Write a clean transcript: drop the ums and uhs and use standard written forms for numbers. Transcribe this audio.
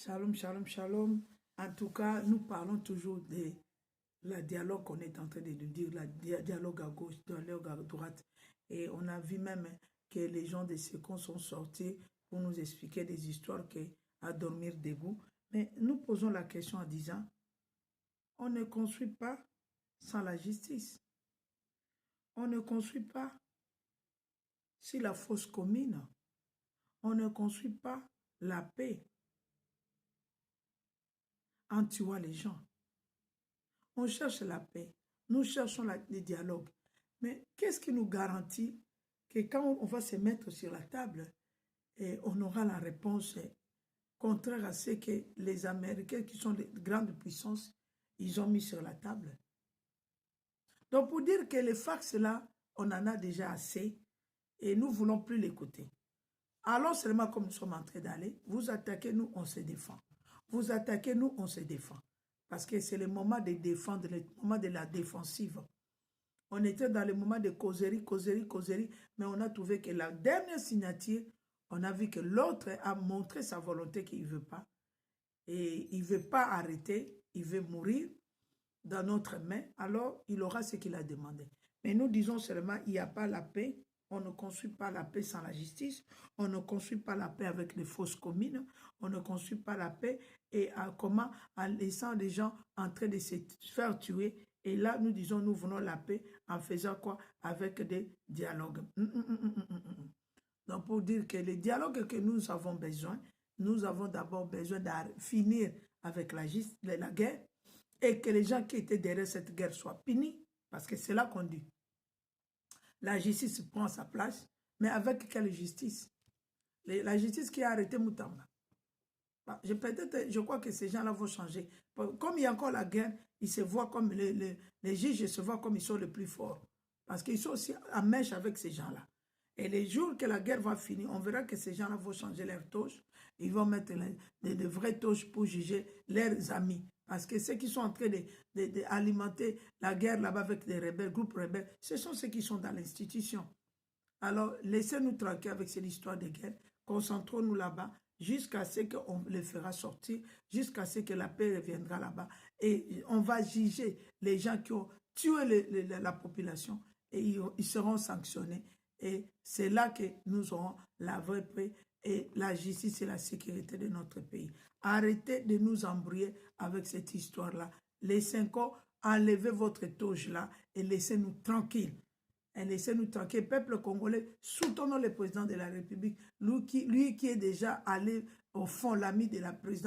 Shalom, shalom, shalom. En tout cas, nous parlons toujours de la dialogue qu'on est en train de nous dire, la dialogue à gauche, dialogue à droite. Et on a vu même que les gens de Sécon sont sortis pour nous expliquer des histoires à dormir debout. Mais nous posons la question en disant, on ne construit pas sans la justice. On ne construit pas si la fosse commune. On ne construit pas la paix en tuant les gens. On cherche la paix. Nous cherchons le dialogue. Mais qu'est-ce qui nous garantit que quand on va se mettre sur la table, on aura la réponse contraire à ce que les Américains, qui sont les grandes puissances, ils ont mis sur la table. Donc pour dire que les fax là, on en a déjà assez et nous ne voulons plus l'écouter. Alors seulement comme nous sommes en train d'aller, vous attaquez, nous, on se défend. Vous attaquez, nous, on se défend. Parce que c'est le moment de défendre, le moment de la défensive. On était dans le moment de causerie, mais on a trouvé que la dernière signature, on a vu que l'autre a montré sa volonté qu'il ne veut pas. Et il ne veut pas arrêter, il veut mourir dans notre main, alors il aura ce qu'il a demandé. Mais nous disons seulement, il n'y a pas la paix. On ne construit pas la paix sans la justice. On ne construit pas la paix avec les fausses communes. On ne construit pas la paix en laissant les gens en train de se faire tuer. Et là, nous disons, nous voulons la paix en faisant quoi? Avec des dialogues. Donc, pour dire que les dialogues que nous avons besoin, nous avons d'abord besoin de finir avec la guerre et que les gens qui étaient derrière cette guerre soient punis. Parce que c'est là qu'on dit. La justice prend sa place, mais avec quelle justice? La justice qui a arrêté Moutamba. Je crois que ces gens-là vont changer. Comme il y a encore la guerre, ils se voient comme les juges se voient comme ils sont les plus forts. Parce qu'ils sont aussi en mèche avec ces gens-là. Et les jours que la guerre va finir, on verra que ces gens-là vont changer leurs touches. Ils vont mettre de vraies touches pour juger leurs amis. Parce que ceux qui sont en train d'alimenter la guerre là-bas avec des rebelles, groupes rebelles, ce sont ceux qui sont dans l'institution. Alors, laissez-nous tranquilles avec cette histoire de guerre. Concentrons-nous là-bas jusqu'à ce qu'on les fera sortir, jusqu'à ce que la paix reviendra là-bas. Et on va juger les gens qui ont tué la population et ils seront sanctionnés. Et c'est là que nous aurons la vraie paix et la justice et la sécurité de notre pays. Arrêtez de nous embrouiller avec cette histoire-là. Les 5 ans, enlevez votre toge là et laissez-nous tranquilles. Et laissez-nous tranquilles. Peuple congolais, soutenons le président de la République, lui qui est déjà allé au fond, l'ami de la présidente.